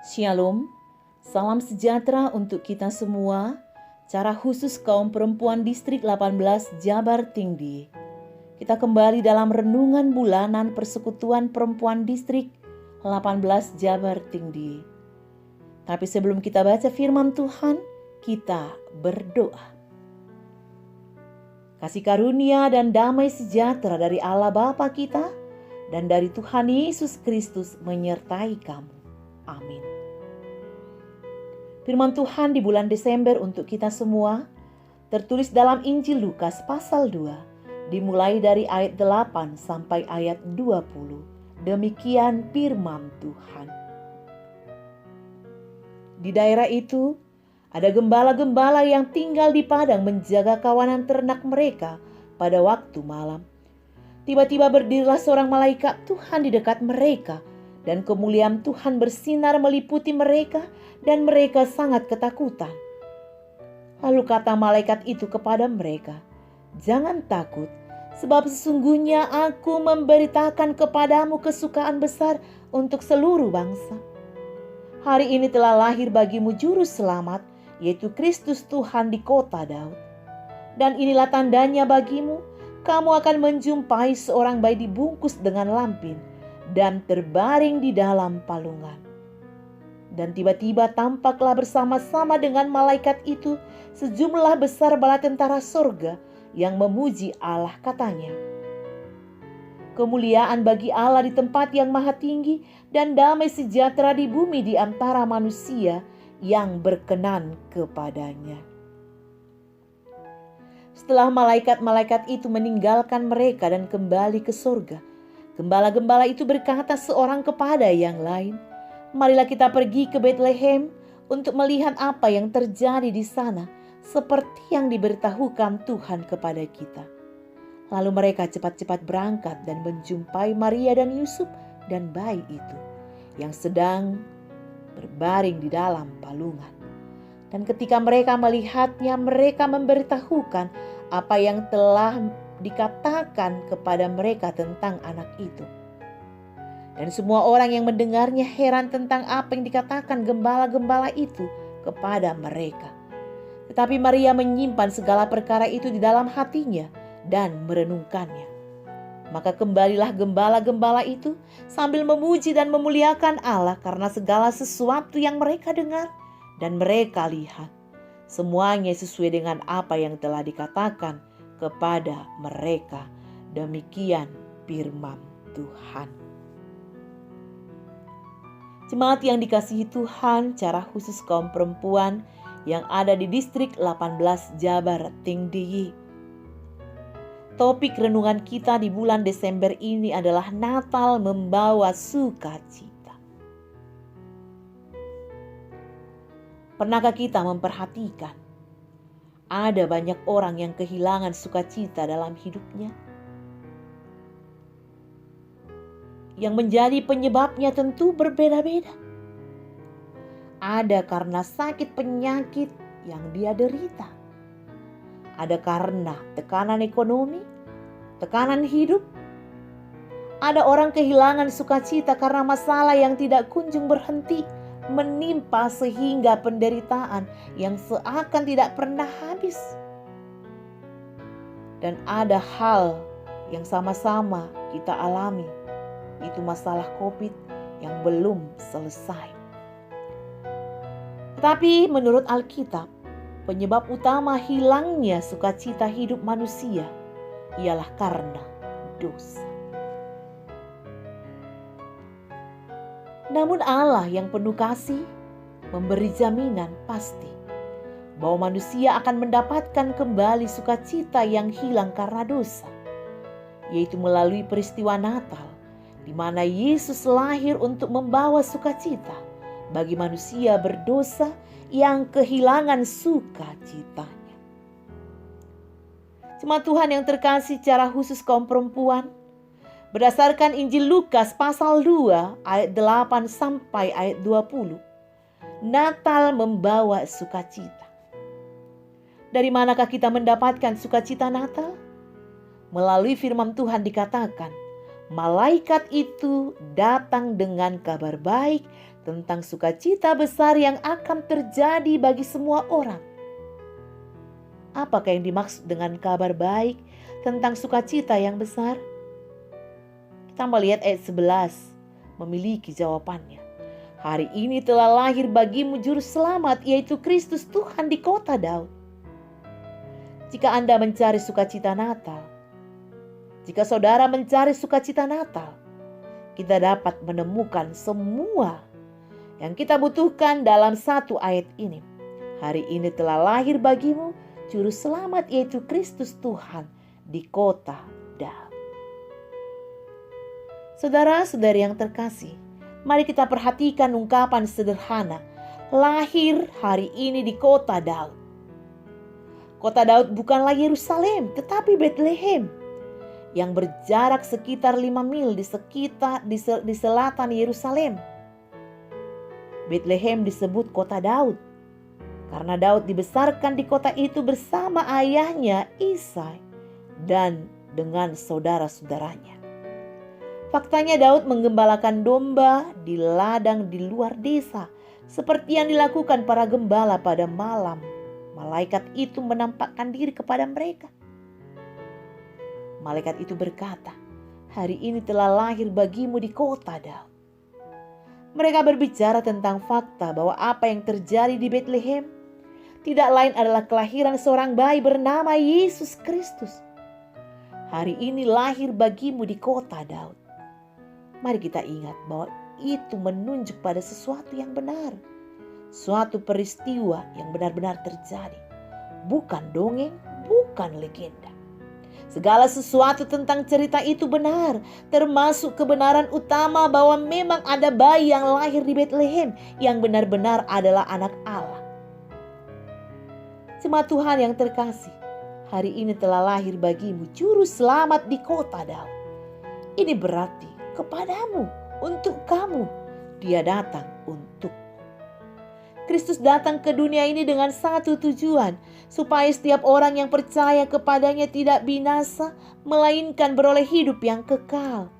Shalom, salam sejahtera untuk kita semua, cara khusus kaum perempuan distrik 18 Jabar Tinggi. Kita kembali dalam renungan bulanan Persekutuan Perempuan Distrik 18 Jabar Tinggi. Tapi sebelum kita baca firman Tuhan, kita berdoa. Kasih karunia dan damai sejahtera dari Allah Bapa kita dan dari Tuhan Yesus Kristus menyertai kamu. Amin. Firman Tuhan di bulan Desember untuk kita semua tertulis dalam Injil Lukas pasal 2, dimulai dari ayat 8 sampai ayat 20. Demikian firman Tuhan. Di daerah itu ada gembala-gembala yang tinggal di padang menjaga kawanan ternak mereka pada waktu malam. Tiba-tiba berdirilah seorang malaikat Tuhan di dekat mereka, dan kemuliaan Tuhan bersinar meliputi mereka, dan mereka sangat ketakutan. Lalu kata malaikat itu kepada mereka, "Jangan takut, sebab sesungguhnya aku memberitakan kepadamu kesukaan besar untuk seluruh bangsa. Hari ini telah lahir bagimu juru selamat, yaitu Kristus Tuhan di kota Daud. Dan inilah tandanya bagimu, kamu akan menjumpai seorang bayi dibungkus dengan lampin dan terbaring di dalam palungan." Dan tiba-tiba tampaklah bersama-sama dengan malaikat itu sejumlah besar bala tentara sorga yang memuji Allah, katanya, "Kemuliaan bagi Allah di tempat yang maha tinggi dan damai sejahtera di bumi di antara manusia yang berkenan kepadanya." Setelah malaikat-malaikat itu meninggalkan mereka dan kembali ke sorga, gembala-gembala itu berkata seorang kepada yang lain, "Marilah kita pergi ke Betlehem untuk melihat apa yang terjadi di sana, seperti yang diberitahukan Tuhan kepada kita." Lalu mereka cepat-cepat berangkat dan menjumpai Maria dan Yusuf dan bayi itu, yang sedang berbaring di dalam palungan. Dan ketika mereka melihatnya, mereka memberitahukan apa yang telah dikatakan kepada mereka tentang anak itu. Dan semua orang yang mendengarnya heran tentang apa yang dikatakan gembala-gembala itu kepada mereka. Tetapi Maria menyimpan segala perkara itu di dalam hatinya dan merenungkannya. Maka kembalilah gembala-gembala itu sambil memuji dan memuliakan Allah karena segala sesuatu yang mereka dengar dan mereka lihat. Semuanya sesuai dengan apa yang telah dikatakan kepada mereka. Demikian firman Tuhan. Jemaat yang dikasihi Tuhan, cara khusus kaum perempuan yang ada di distrik 18 Jabar Tinggi. Topik renungan kita di bulan Desember ini adalah Natal membawa sukacita. Pernahkah kita memperhatikan ada banyak orang yang kehilangan sukacita dalam hidupnya? Yang menjadi penyebabnya tentu berbeda-beda. Ada karena sakit penyakit yang dia derita. Ada karena tekanan ekonomi, tekanan hidup. Ada orang kehilangan sukacita karena masalah yang tidak kunjung berhenti menimpa sehingga penderitaan yang seakan tidak pernah habis. Dan ada hal yang sama-sama kita alami, itu masalah COVID yang belum selesai. Tetapi menurut Alkitab, penyebab utama hilangnya sukacita hidup manusia ialah karena dosa. Namun Allah yang penuh kasih memberi jaminan pasti bahwa manusia akan mendapatkan kembali sukacita yang hilang karena dosa, yaitu melalui peristiwa Natal, di mana Yesus lahir untuk membawa sukacita bagi manusia berdosa yang kehilangan sukacitanya. Jemaat Tuhan yang terkasih, cara khusus kaum perempuan, berdasarkan Injil Lukas pasal 2 ayat 8 sampai ayat 20, Natal membawa sukacita. Dari manakah kita mendapatkan sukacita Natal? Melalui firman Tuhan dikatakan malaikat itu datang dengan kabar baik tentang sukacita besar yang akan terjadi bagi semua orang. Apakah yang dimaksud dengan kabar baik tentang sukacita yang besar? Kita melihat ayat 11 memiliki jawabannya. Hari ini telah lahir bagimu juru selamat, yaitu Kristus Tuhan di kota Daud. Jika Anda mencari sukacita Natal, jika saudara mencari sukacita Natal, kita dapat menemukan semua yang kita butuhkan dalam satu ayat ini. Hari ini telah lahir bagimu juru selamat, yaitu Kristus Tuhan di kota Daud. Saudara-saudari yang terkasih, mari kita perhatikan ungkapan sederhana, lahir hari ini di kota Daud. Kota Daud bukanlah Yerusalem, tetapi Bethlehem, yang berjarak sekitar 5 mil di selatan Yerusalem. Bethlehem disebut kota Daud karena Daud dibesarkan di kota itu bersama ayahnya Isai dan dengan saudara-saudaranya. Faktanya Daud menggembalakan domba di ladang di luar desa, seperti yang dilakukan para gembala pada malam. Malaikat itu menampakkan diri kepada mereka. Malaikat itu berkata, hari ini telah lahir bagimu di kota Daud. Mereka berbicara tentang fakta bahwa apa yang terjadi di Bethlehem tidak lain adalah kelahiran seorang bayi bernama Yesus Kristus. Hari ini lahir bagimu di kota Daud. Mari kita ingat bahwa itu menunjuk pada sesuatu yang benar. Suatu peristiwa yang benar-benar terjadi. Bukan dongeng, bukan legenda. Segala sesuatu tentang cerita itu benar, termasuk kebenaran utama bahwa memang ada bayi yang lahir di Bethlehem yang benar-benar adalah anak Allah. Jemaat Tuhan yang terkasih, hari ini telah lahir bagimu juru selamat di kota Daud. Ini berarti kepadamu, untuk kamu, dia datang untuk. Kristus datang ke dunia ini dengan satu tujuan, supaya setiap orang yang percaya kepadanya tidak binasa, melainkan beroleh hidup yang kekal.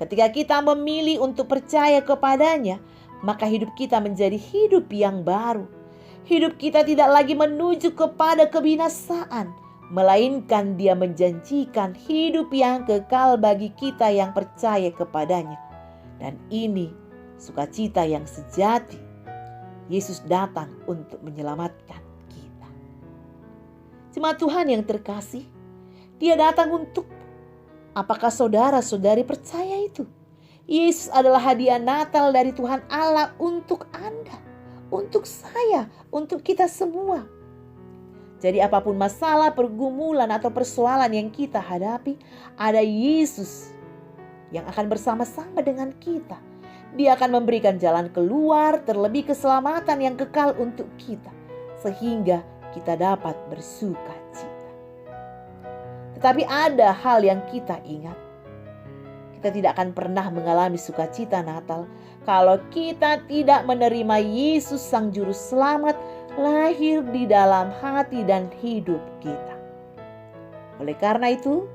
Ketika kita memilih untuk percaya kepadanya, maka hidup kita menjadi hidup yang baru. Hidup kita tidak lagi menuju kepada kebinasaan, melainkan dia menjanjikan hidup yang kekal bagi kita yang percaya kepadanya. Dan ini sukacita yang sejati. Yesus datang untuk menyelamatkan kita. Jemaat Tuhan yang terkasih, dia datang untuk. Apakah saudara-saudari percaya itu? Yesus adalah hadiah Natal dari Tuhan Allah untuk Anda, untuk saya, untuk kita semua. Jadi apapun masalah, pergumulan atau persoalan yang kita hadapi, ada Yesus yang akan bersama-sama dengan kita. Dia akan memberikan jalan keluar, terlebih keselamatan yang kekal untuk kita, sehingga kita dapat bersuka cita. Tetapi ada hal yang kita ingat. Kita tidak akan pernah mengalami sukacita Natal kalau kita tidak menerima Yesus Sang Juru Selamat lahir di dalam hati dan hidup kita. Oleh karena itu,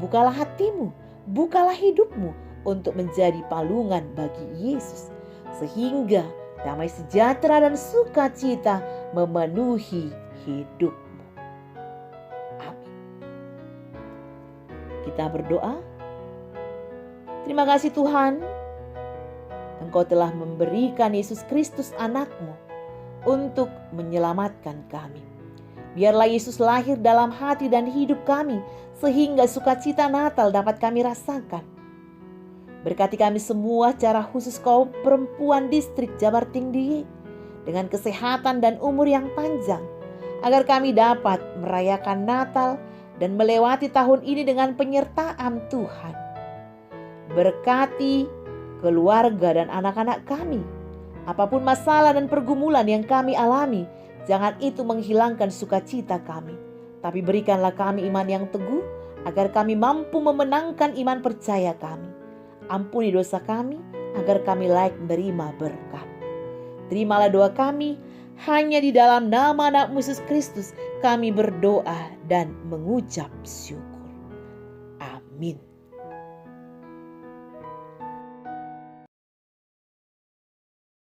bukalah hatimu, bukalah hidupmu untuk menjadi palungan bagi Yesus, sehingga damai sejahtera dan sukacita memenuhi hidupmu. Amin. Kita berdoa. Terima kasih Tuhan, Engkau telah memberikan Yesus Kristus anakmu untuk menyelamatkan kami. Biarlah Yesus lahir dalam hati dan hidup kami, sehingga sukacita Natal dapat kami rasakan. Berkati kami semua, secara khusus kaum perempuan distrik Jabar Tinggi, dengan kesehatan dan umur yang panjang, agar kami dapat merayakan Natal dan melewati tahun ini dengan penyertaan Tuhan. Berkati keluarga dan anak-anak kami. Apapun masalah dan pergumulan yang kami alami, jangan itu menghilangkan sukacita kami, tapi berikanlah kami iman yang teguh, agar kami mampu memenangkan iman percaya kami. Ampuni dosa kami, agar kami layak menerima berkat. Terimalah doa kami, hanya di dalam nama anak Yesus Kristus kami berdoa dan mengucap syukur. Amin.